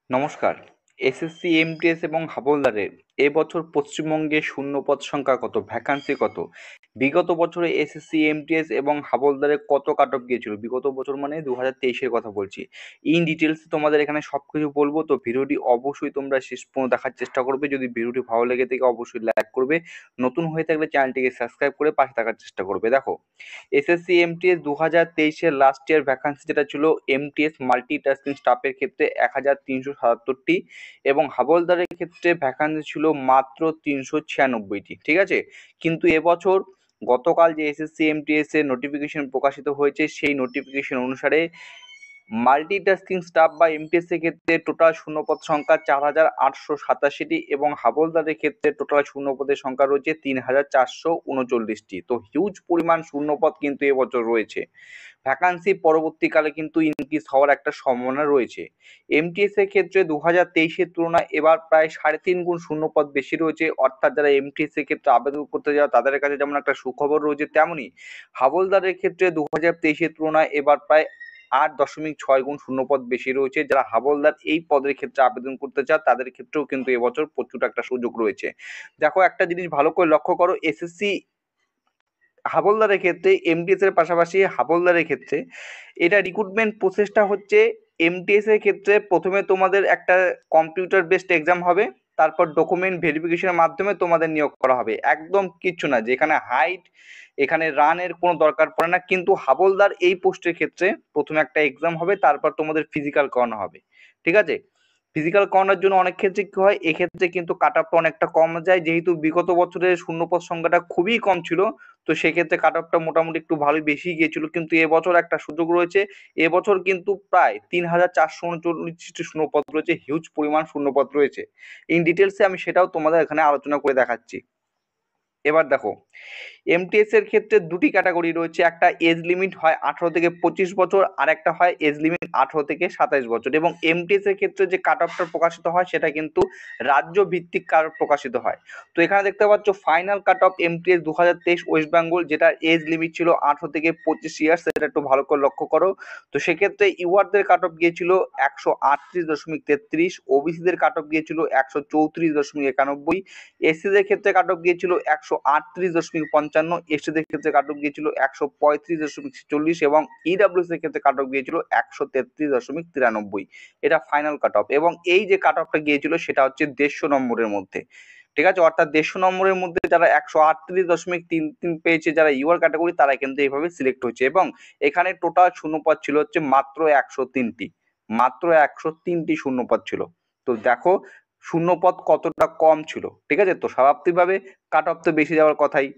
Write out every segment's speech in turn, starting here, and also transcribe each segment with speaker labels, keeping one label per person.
Speaker 1: নমস্কার। SSC, MTS এবং হাবলদারের এবছর পশ্চিমবঙ্গে শূন্যপদ সংখ্যা কত, ভ্যাকান্সি কত? বিগত বছরে এসএসসি, এমটিএস এবং হাবলদারের কত কাট অফ গিয়েছিল? বিগত বছর মানে 2023-এর কথা বলছি। ইন ডিটেলস তোমাদের এখানে সবকিছু বলবো, তো ভিডিওটি অবশ্যই তোমরা শেষ পর্যন্ত দেখার চেষ্টা করবে। যদি ভিডিওটি ভালো লেগে থাকে অবশ্যই লাইক করবে, নতুন হয়ে থাকলে চ্যানেলটিকে সাবস্ক্রাইব করে পাশে থাকার চেষ্টা করবে। দেখো, এসএসসি, এমটিএস 2023-এর লাস্ট ইয়ার ভ্যাকান্সি যেটা ছিল, এমটিএস মাল্টিটাস্কিং স্টাফের ক্ষেত্রে 1377টি এবং হাবলদারের ক্ষেত্রে ভ্যাকান্সি ছিল মাত্র 396টি। ঠিক আছে, কিন্তু এবছর গতকাল যে এসএসসি, এমটিএস এর নোটিফিকেশন প্রকাশিত হয়েছে, সেই নোটিফিকেশন অনুসারে মাল্টিটাস্কিং স্টাফ বা এমটিএস এর ক্ষেত্রে টোটাল শূন্যপদ সংখ্যা 4887টি এবং হাবলদারের ক্ষেত্রে টোটাল শূন্যপদের সংখ্যা রয়েছে 3439টি। তো হিউজ পরিমাণ শূন্যপদ কিন্তু এবছর রয়েছে। ভ্যাকান্সি পরবর্তীকালে কিন্তু ইনক্রিজ হওয়ার একটা সম্ভাবনা রয়েছে। এমটিএস এর ক্ষেত্রে 2023-এর তুলনায় এবার প্রায় 3.5 গুণ শূন্যপদ বেশি রয়েছে, অর্থাৎ যারা এমটিএস এর ক্ষেত্রে আবেদন করতে যাওয়া তাদের কাছে যেমন একটা সুখবর রয়েছে, তেমনি হাবলদারের ক্ষেত্রে 2023-এর তুলনায় এবার প্রায় 8.6 গুণ শূন্যপদ বেশি রয়েছে। যারা হাবলদার এই পদের ক্ষেত্রে আবেদন করতে চায় তাদের ক্ষেত্রেও কিন্তু এবছর প্রচুর একটা সুযোগ রয়েছে। দেখো, একটা জিনিস ভালো করে লক্ষ্য করো, এসএসসি হাবলদারের ক্ষেত্রে এমটিএস এর পাশাপাশি হাবলদারের ক্ষেত্রে এটা রিক্রুটমেন্ট প্রসেসটা হচ্ছে, এমটিএস এর ক্ষেত্রে প্রথমে তোমাদের একটা কম্পিউটার বেসড এক্সাম হবে, তারপর ডকুমেন্ট ভেরিফিকেশনের মাধ্যমে তোমাদের নিয়োগ করা হবে। একদম কিচ্ছু না, যেখানে হাইট, এখানে রানের কোনো দরকার পড়ে না। কিন্তু হাবলদার এই পোস্টের ক্ষেত্রে প্রথমে একটা এক্সাম হবে, তারপর তোমাদের ফিজিক্যাল করানো হবে। ঠিক আছে, ফিজিক্যাল করানোর জন্য অনেক ক্ষেত্রে কি হয়, এক্ষেত্রে কিন্তু কাট অফটা অনেকটা কম যায়, যেহেতু বিগত বছরের শূন্যপদ সংখ্যাটা খুবই কম ছিল। তো সেক্ষেত্রে কাট অফটা মোটামুটি একটু ভালোই বেশি গিয়েছিল, কিন্তু এবছর একটা সুযোগ রয়েছে। এবছর কিন্তু প্রায় 3439টি শূন্যপদ রয়েছে, হিউজ পরিমাণ শূন্যপদ রয়েছে। ইন ডিটেলসে আমি সেটাও তোমাদের এখানে আলোচনা করে দেখাচ্ছি। এবার দেখো, এমটিএস এর ক্ষেত্রে দুটি ক্যাটাগরি রয়েছে, একটা এজ লিমিট হয় 18 থেকে 25 বছর, আর একটা হয় এজ লিমিট 18 থেকে 27 বছর। এবং এমটিএস এর ক্ষেত্রে যে কাট অফটা প্রকাশিত হয় সেটা কিন্তু রাজ্য ভিত্তিক কাট অফ প্রকাশিত হয়। তো এখানে দেখতে পাচ্ছ final cut off MTS 2023 West Bengal, যেটা এজ লিমিট ছিল 18 থেকে 25 ইয়ার্স, সেটা একটু ভালো করে লক্ষ্য করো। তো সেক্ষেত্রে ইউআরদের কাট অফ গিয়েছিল 138.33, ওবিসিদের কাট অফ গিয়েছিল 134.91, এসসিদের ক্ষেত্রে কাট অফ গিয়েছিল 138.55, এসটিদের ক্ষেত্রে কাট অফ গিয়েছিল 135.46 এবং ইডাব্লিউএস এর ক্ষেত্রে কাট অফ গিয়েছিল 133.93। এটা ফাইনাল কাট অফ, এবং এই যে কাট অফটা গিয়েছিল সেটা হচ্ছে 150 নম্বরের মধ্যে। ঠিক আছে, অর্থাৎ 150 নম্বরের মধ্যে যারা 138.33 পেয়েছে, যারা ইউআর ক্যাটাগরি, তারা কিন্তু এইভাবে সিলেক্ট হয়েছে। এবং এখানে টোটাল শূন্যপদ ছিল হচ্ছে মাত্র 103টি, মাত্র 103টি শূন্যপদ ছিল। তো দেখো শূন্যপদ কতটা কম ছিল। ঠিক আছে, তো স্বাভাবিকভাবে কাট অফ তো বেশি যাওয়ার কথাই।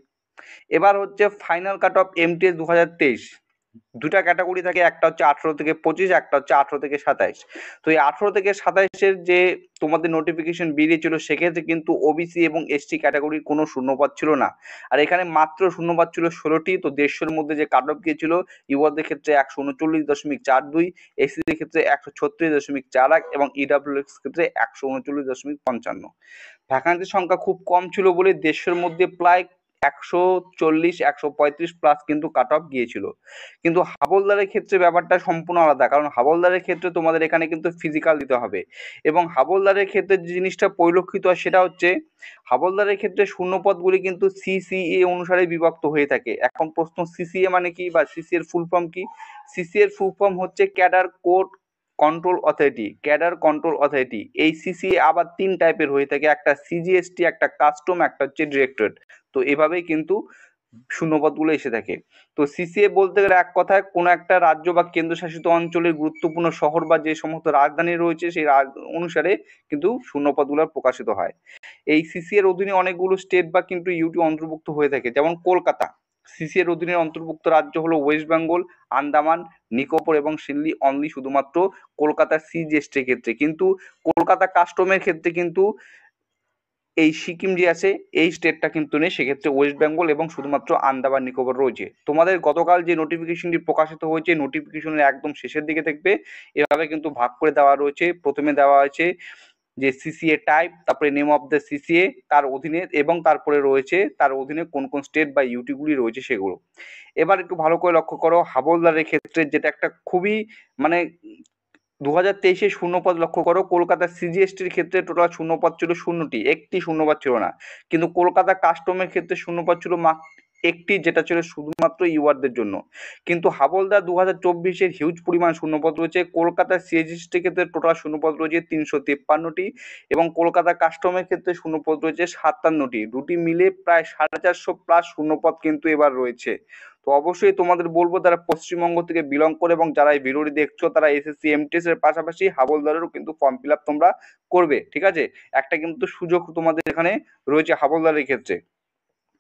Speaker 1: এবার হচ্ছে ফাইনাল কাট অফ এমটিএস 2023। দুটা ক্যাটাগরি থাকে, একটা হচ্ছে 18 থেকে 25, একটা হচ্ছে 18 থেকে 27। তো এই 18 থেকে 27-এর যে তোমাদের নোটিফিকেশন বেরিয়েছিল, সেক্ষেত্রে কিন্তু ওবিসি এবং এসটি ক্যাটাগরির কোনো শূন্যপদ ছিল না। আর এখানে মাত্র শূন্যপদ ছিল 16টি। তো 150-এর মধ্যে যে কাট অফ গিয়েছিল, ইউআরদের ক্ষেত্রে 139.42, এসসিদের ক্ষেত্রে 136.41 এবং ইডাব্লিউএস ক্ষেত্রে 139.55। ভ্যাকান্সির সংখ্যা খুব কম ছিল বলে 150-এর মধ্যে প্রায় 140, 135 প্লাস কিন্তু কাট অফ গিয়েছিল। কিন্তু হাবলদারের ক্ষেত্রে ব্যাপারটা সম্পূর্ণ আলাদা, কারণ হাবলদারের ক্ষেত্রে তোমাদের এখানে কিন্তু ফিজিক্যাল দিতে হবে। এবং হাবলদারের ক্ষেত্রে যে জিনিসটা পরিলক্ষিত হয় সেটা হচ্ছে, হাবলদারের ক্ষেত্রে শূন্যপদগুলি কিন্তু সিসিএ অনুসারে বিভক্ত হয়ে থাকে। এখন প্রশ্ন, সিসিএ মানে কি বা সিসি এর ফুল ফর্ম কি? সিসি এর ফুল ফর্ম হচ্ছে cadre code control authority, cadre control authority. এই সিসিএ আবার 3 টাইপের হয়ে থাকে, একটা সিজিএসটি, একটা কাস্টম, একটা হচ্ছে ডিরেক্টরেট। তো এভাবেই কিন্তু শূন্যপদগুলো এসে থাকে। তো সিসিএ বলতে গেলে এক কথায় কোনো একটা রাজ্য বা কেন্দ্রশাসিত অঞ্চলের গুরুত্বপূর্ণ শহর বা যে সমস্ত রাজধানী রয়েছে সেই অনুসারে কিন্তু শূন্যপদগুলো প্রকাশিত হয়। এই সিসি এর অধীনে অনেকগুলো স্টেট বা কিন্তু ইউটি অন্তর্ভুক্ত হয়ে থাকে, যেমন কলকাতা। সিসি এর অধীনে অন্তর্ভুক্ত রাজ্য হলো ওয়েস্ট বেঙ্গল, আন্দামান, নিকোবর এবং সিডনি অনলি শুধুমাত্র কলকাতার সিজিএসটির ক্ষেত্রে। কিন্তু কলকাতা কাস্টমের ক্ষেত্রে কিন্তু এই সিকিম যে আছে এই স্টেটটা কিন্তু নেই, সেক্ষেত্রে ওয়েস্ট বেঙ্গল এবং শুধুমাত্র আন্দামান নিকোবর রয়েছে। তোমাদের গতকাল যে নোটিফিকেশনটি প্রকাশিত হয়েছে, নোটিফিকেশনের একদম শেষের দিকে দেখবে এভাবে কিন্তু ভাগ করে দেওয়া রয়েছে। প্রথমে দেওয়া হয়েছে যে সিসিএ টাইপ, তারপরে নেম অফ দ্য সিসিএ, তার অধীনে, এবং তারপরে রয়েছে তার অধীনে কোন কোন স্টেট বা ইউটিগুলি রয়েছে সেগুলো। এবার একটু ভালো করে লক্ষ্য করো, হাবলদারের ক্ষেত্রে যেটা একটা খুবই মানে 2023-এ শূন্যপদ লক্ষ্য করো, কলকাতা সিজিএসটির ক্ষেত্রে টোটাল শূন্যপদ ছিল 0টি, একটি শূন্যপদ ছিল না। কিন্তু কলকাতা কাস্টমের ক্ষেত্রে শূন্যপদ ছিল মাত্র একটি, যেটা ছিল শুধুমাত্র ইউআরদের জন্য। কিন্তু হাবলদার 2024-এর হিউজ পরিমাণ শূন্যপদ রয়েছে। কলকাতা সিজিএসটির ক্ষেত্রে টোটাল শূন্যপদ রয়েছে 353টি এবং কলকাতা কাস্টমের ক্ষেত্রে শূন্যপদ রয়েছে 57টি। দুটি মিলে প্রায় 450+ শূন্যপদ কিন্তু এবার রয়েছে। তো অবশ্যই তোমাদের বলবো যারা পশ্চিমবঙ্গ থেকে বিলং করে এবং যারা এই ভিডিওটি দেখছো তারা এসএসসি এমটিএস এর পাশাপাশি হাবলদারেরও কিন্তু ফর্ম ফিল আপ তোমরা করবে, ঠিক আছে? একটা কিন্তু সুযোগ তোমাদের এখানে রয়েছে হাবলদারের ক্ষেত্রে।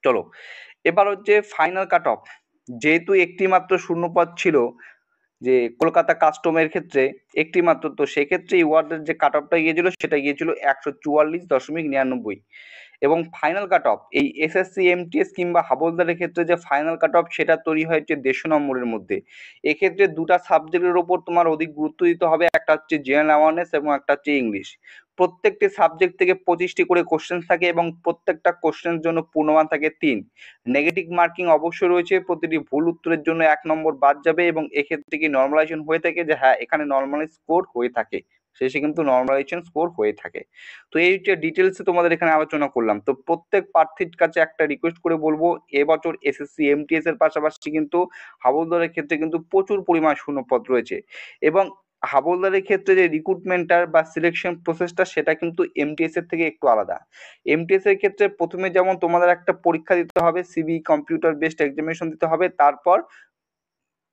Speaker 1: চলো এবার হচ্ছে ফাইনাল কাট অফ। যেহেতু একটি মাত্র শূন্যপদ ছিল যে কলকাতা কাস্টমের ক্ষেত্রে একটি মাত্র, তো সেক্ষেত্রে ইউআরদের যে কাট অফটা গিয়েছিল সেটা গিয়েছিল 144.99 এবং ফাইনাল কাট অফ এই এসএসসি এমটিএস কিংবা হাবলদারের ক্ষেত্রে যে ফাইনাল কাট অফ সেটা তৈরি হয়েছে 150 নম্বরের মধ্যে। এক্ষেত্রে দুটা সাবজেক্টের ওপর তোমার অধিক গুরুত্ব দিতে হবে, একটা হচ্ছে জেনারেল অ্যাওয়ারনেস এবং একটা হচ্ছে ইংলিশ। প্রত্যেকটি সাবজেক্ট থেকে 25টি করে কোশ্চেন থাকে এবং প্রত্যেকটা কোশ্চেনের জন্য পূর্ণমান থাকে 3। নেগেটিভ মার্কিং অবশ্যই রয়েছে, প্রতিটি ভুল উত্তরের জন্য 1 নম্বর বাদ যাবে এবং এক্ষেত্রে কি নর্মালাইজেশন হয়ে থাকে যে হ্যাঁ এখানে নর্মালাইজ স্কোর হয়ে থাকে, শেষে কিন্তু নর্মালাইজেশন স্কোর হয়ে থাকে। তো এই যে ডিটেলসে তোমাদের এখানে আলোচনা করলাম, তো প্রত্যেক প্রার্থীর কাছে একটা রিকোয়েস্ট করে বলবো, এবছর এসএসসি এমটিএস এর পাশাপাশি কিন্তু হাবলদারের ক্ষেত্রে কিন্তু প্রচুর পরিমাণ শূন্যপদ রয়েছে এবং হাবলদারের ক্ষেত্রে যে রিক্রুটমেন্টটার বা সিলেকশন প্রসেসটা সেটা কিন্তু এমটিএস এর থেকে একটু আলাদা। এমটিএস এর ক্ষেত্রে প্রথমে যেমন তোমাদের একটা পরীক্ষা দিতে হবে, সিবি কম্পিউটার বেসড এক্সামিনেশন দিতে হবে, তারপর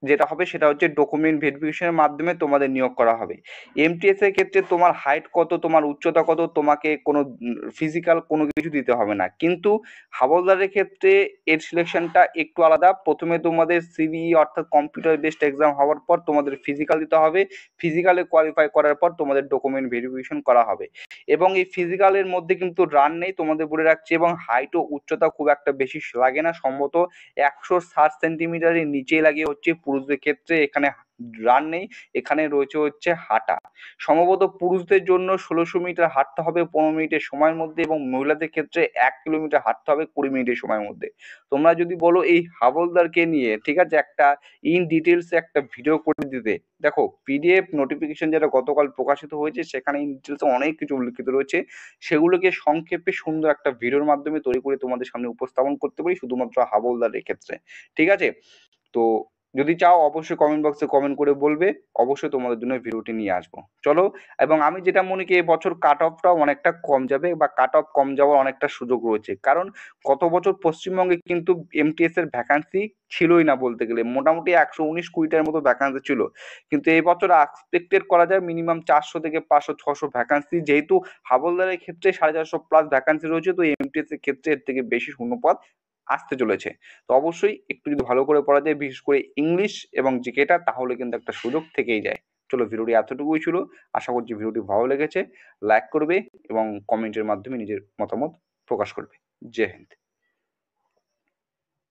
Speaker 1: যেটা হবে সেটা হচ্ছে ডকুমেন্ট ভেরিফিকেশনের মাধ্যমে তোমাদের নিয়োগ করা হবে। এমটিএস এর ক্ষেত্রে তোমার হাইট কত, তোমার উচ্চতা কত, তোমাকে কোনো ফিজিক্যাল কোনো কিছু দিতে হবে না। কিন্তু হাবলদারের ক্ষেত্রে এর সিলেকশনটা একটু আলাদা। প্রথমে তোমাদের সিবি অর্থাৎ কম্পিউটার বেসড এক্সাম হওয়ার পর তোমাদের ফিজিক্যাল দিতে হবে, ফিজিক্যালে কোয়ালিফাই করার পর তোমাদের ডকুমেন্ট ভেরিফিকেশন করা হবে এবং এই ফিজিক্যালের মধ্যে কিন্তু রান নেই তোমাদের বলে রাখছি এবং হাইট ও উচ্চতা খুব একটা বেশি লাগে না, সম্ভবত 160 সেন্টিমিটারের নিচেই লাগে হচ্ছে পুরুষদের ক্ষেত্রে। এখানে রান নেই, এখানে রয়েছে হচ্ছে হাঁটা। সম্ভবত পুরুষদের জন্য 1600 মিটার হাঁটতে হবে 15 মিনিটের সময়ের মধ্যে এবং মহিলাদের ক্ষেত্রে 1 কিলোমিটার হাঁটতে হবে 20 মিনিটের সময়ের মধ্যে। তোমরা যদি বলো এই হাবলদারকে নিয়ে, ঠিক আছে, একটা ইন ডিটেলস একটা ভিডিও করে দিতে, দেখো পিডিএফ নোটিফিকেশন যেটা গতকাল প্রকাশিত হয়েছে সেখানে ইন ডিটেলস অনেক কিছু উল্লেখিত রয়েছে, সেগুলোকে সংক্ষেপে সুন্দর একটা ভিডিওর মাধ্যমে তৈরি করে তোমাদের সামনে উপস্থাপন করতে পারি শুধুমাত্র হাবলদারের ক্ষেত্রে, ঠিক আছে? তো যদি চাও অবশ্যই কমেন্ট বক্সে কমেন্ট করে বলবে, অবশ্যই তোমাদের জন্য ভিডিওটি নিয়ে আসবো। চলো, এবং আমি যেটা মনে করি এবছর কাট অফটাও অনেকটা কম যাবে বা কাট অফ কম যাওয়ার অনেকটা সুযোগ রয়েছে, কারণ গত বছর পশ্চিমবঙ্গে কিন্তু এমটিএস এর ভ্যাকান্সি ছিলই না বলতে গেলে, মোটামুটি 119-20টার মতো ভ্যাকান্সি ছিল। কিন্তু এই বছর এক্সপেক্টেড করা যায় মিনিমাম 400 থেকে 500-600 ভ্যাকান্সি, যেহেতু হাবলদারের ক্ষেত্রে 450+ ভ্যাকান্সি রয়েছে, তো এমটিএস এর ক্ষেত্রে এর থেকে বেশি শূন্যপদ আসতে চলেছে। তো অবশ্যই একটু যদি ভালো করে পড়া যায়, বিশেষ করে ইংলিশ এবং জিকেটা, তাহলে কিন্তু একটা সুযোগ থেকেই যায়। চলো ভিডিওটি এতটুকুই ছিল, আশা করছি ভিডিওটি ভালো লেগেছে। লাইক করবে এবং কমেন্টের মাধ্যমে নিজের মতামত প্রকাশ করবে। জয় হিন্দ।